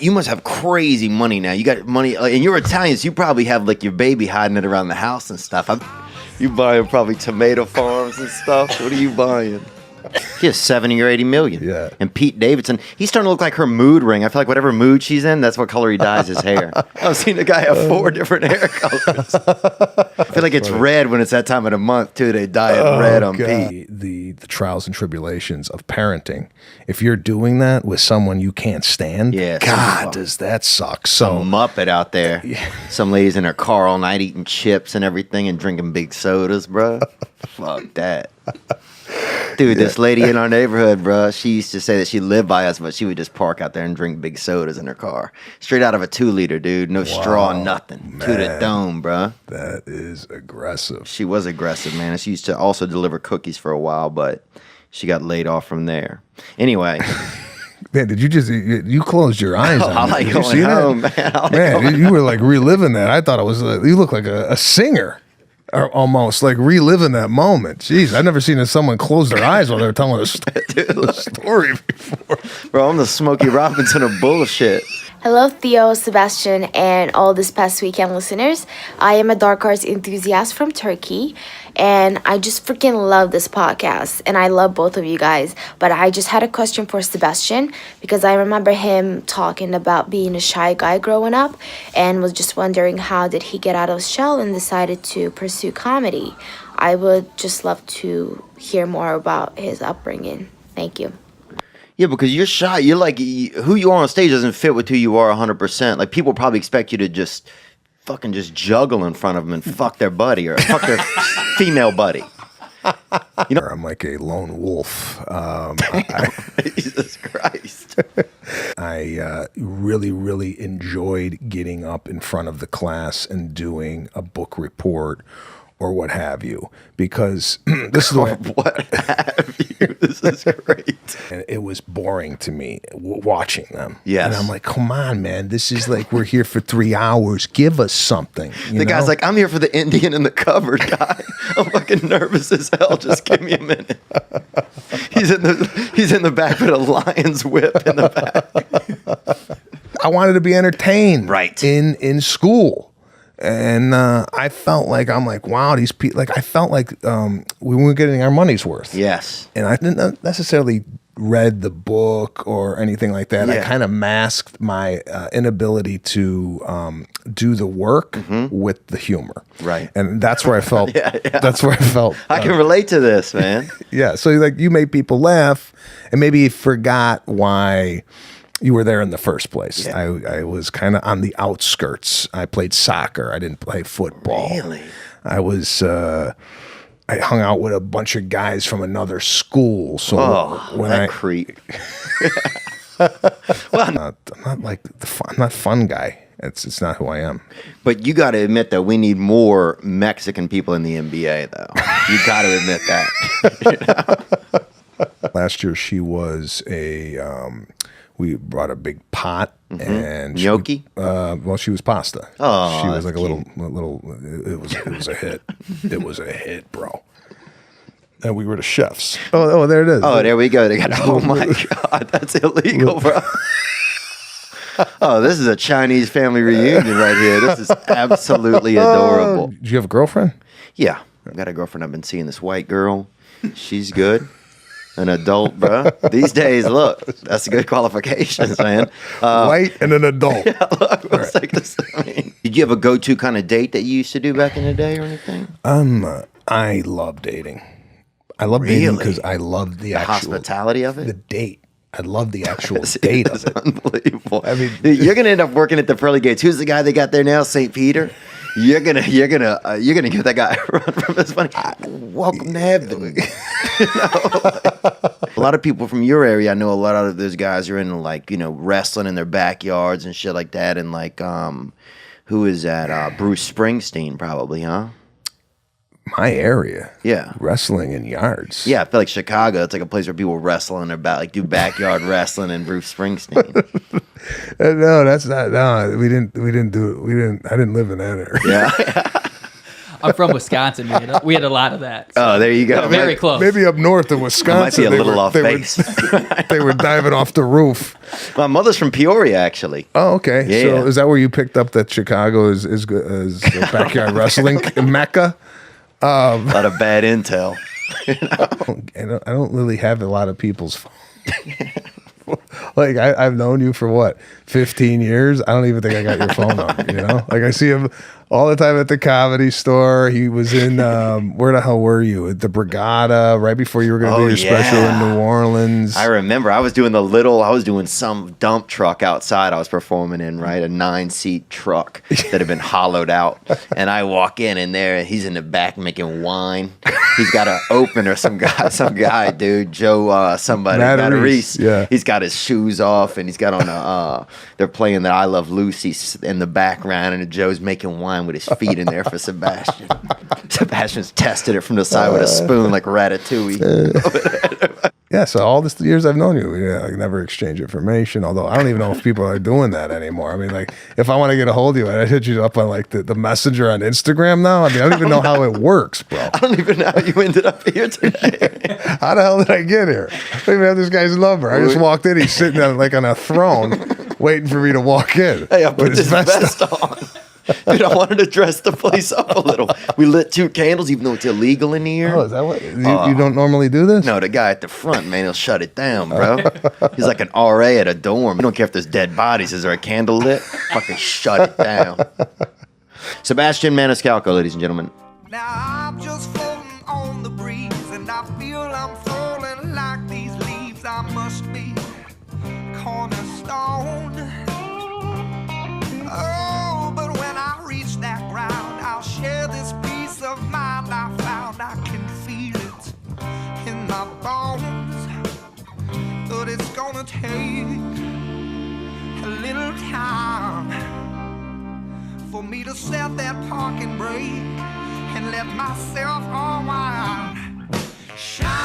You must have crazy money now. You got money, and you're Italian, so you probably have like your baby hiding it around the house and stuff. You buying probably tomato farms and stuff. What are you buying? He has 70 or 80 million. Yeah. And Pete Davidson, he's starting to look like her mood ring. I feel like whatever mood she's in, that's what color he dyes his hair. I've seen a guy have 4 different hair colors. I feel like it's red when it's that time of the month, too. They dye it red on Pete. The trials and tribulations of parenting. If you're doing that with someone you can't stand, God, does that suck. So Muppet out there. Some ladies in her car all night eating chips and everything and drinking big sodas, bro. Fuck that. Dude, this lady in our neighborhood, bro, she used to say that she lived by us, but she would just park out there and drink big sodas in her car. Straight out of a 2-liter, dude. No straw, nothing. To the dome, bro. That is aggressive. She was aggressive, man. And she used to also deliver cookies for a while, but she got laid off from there. Anyway. Man, did you closed your eyes on I like that? going home, man. You were like reliving that. I thought it was, you look like a singer. Or almost like reliving that moment. Jeez, I've never seen someone close their eyes while they're telling a story before. Bro, I'm the Smokey Robinson of bullshit. Hello, Theo, Sebastian, and all this past weekend listeners. I am a dark arts enthusiast from Turkey, and I just freaking love this podcast, and I love both of you guys. But I just had a question for Sebastian, because I remember him talking about being a shy guy growing up, and was just wondering how did he get out of his shell and decided to pursue comedy. I would just love to hear more about his upbringing. Thank you. Yeah, because you're shy. You're like, who you are on stage doesn't fit with who you are 100%. Like, people probably expect you to just fucking just juggle in front of them and fuck their buddy or fuck their female buddy. You know? I'm like a lone wolf. Jesus Christ. I really, really enjoyed getting up in front of the class and doing a book report or what have you, because this is what have you. This is great. And it was boring to me watching them. Yes. And I'm like, come on, man. This is like, we're here for 3 hours. Give us something. The guy's like, I'm here for the Indian in the cupboard guy. I'm fucking nervous as hell. Just give me a minute. He's in the back with a lion's whip in the back. I wanted to be entertained. Right. In school. And I felt like, I'm like, wow, these people, like, I felt like we weren't getting our money's worth. Yes. And I didn't necessarily read the book or anything like that. Yeah. I kind of masked my inability to do the work with the humor. Right. And that's where I felt, that's where I felt. I can relate to this, man. Yeah. So like you made people laugh and maybe you forgot why you were there in the first place. Yeah. I was kind of on the outskirts. I played soccer. I didn't play football. Really? I was, I hung out with a bunch of guys from another school. So when that creep. Well, I'm not like I'm not a fun guy. It's not who I am. But you got to admit that we need more Mexican people in the NBA, though. You got to admit that. Last year, she was we brought a big pot and gnocchi. Well, she was pasta. Oh, she was like a cute. little. It was a hit. It was a hit, bro. And we were the chefs. Oh, there it is. Oh, there we go. They got. Oh my God, that's illegal, bro. Oh, this is a Chinese family reunion right here. This is absolutely adorable. Do you have a girlfriend? Yeah, I got a girlfriend. I've been seeing this white girl. She's good. An adult, bro. These days, look, that's good qualifications, man. White and an adult. Yeah, look, let's take this. I mean, did you have a go-to kind of date that you used to do back in the day or anything? I love dating. I love dating because I love the actual hospitality of it. The date. I love the actual date of it. Unbelievable. I mean, you're gonna end up working at the pearly gates. Who's the guy they got there now? St. Peter. You're gonna give that guy a run from his money. Welcome to heaven. A lot of people from your area, I know a lot of those guys are into like wrestling in their backyards and shit like that. And like, who is that? Bruce Springsteen, probably, huh? My area. Yeah. Wrestling in yards. Yeah, I feel like Chicago, it's like a place where people wrestle in their back, like do backyard wrestling and Bruce Springsteen. No, that's not. No, we didn't do it. I didn't live in that area. Yeah. I'm from Wisconsin. We had a lot of that. So Oh, there you go. very close. Maybe up north in Wisconsin, I might be a little off they base. they were diving off the roof. My mother's from Peoria, actually. Oh, okay. Yeah. So is that where you picked up that Chicago is good as a backyard wrestling mecca? A lot of bad intel. I don't really have a lot of people's phone. Like I've known you for what, 15 years? I don't even think I got your phone number, you know? Like I see him all the time at the Comedy Store. He was in where the hell were you? At the Brigada, right before you were gonna do your special in New Orleans. I remember I was doing some dump truck outside I was performing in, right? A 9-seat truck that had been hollowed out. And I walk in there and he's in the back making wine. He's got an opener, some guy, dude, Joe, somebody, Matt Reese. Yeah. He's got his shoes off and he's got on they're playing the I Love Lucy in the background and Joe's making wine with his feet in there for Sebastian. Sebastian's tested it from the side with a spoon like Ratatouille. Yeah, so all these years I've known you, I never exchange information, although I don't even know if people are doing that anymore. I mean, like, if I want to get a hold of you, I hit you up on, like, the messenger on Instagram now. I mean, I don't even know how it works, bro. I don't even know how you ended up here today. How the hell did I get here? I don't even have this guy's number. I just walked in, he's sitting on, like, on a throne waiting for me to walk in. Hey, I put this vest on. Dude, I wanted to dress the place up a little. We lit 2 candles, even though it's illegal in here. Oh, is that what? You don't normally do this? No, the guy at the front, man, he'll shut it down, bro. He's like an RA at a dorm. You don't care if there's dead bodies. Is there a candle lit? Fucking shut it down. Sebastian Maniscalco, ladies and gentlemen. Now I'm just floating on the breeze, and I feel I'm falling like these leaves. I must be cornerstone. Oh, but when I reach that ground, I'll share this peace of mind I found. I can feel it in my bones, but it's gonna take a little time for me to set that parking brake and let myself unwind. Shine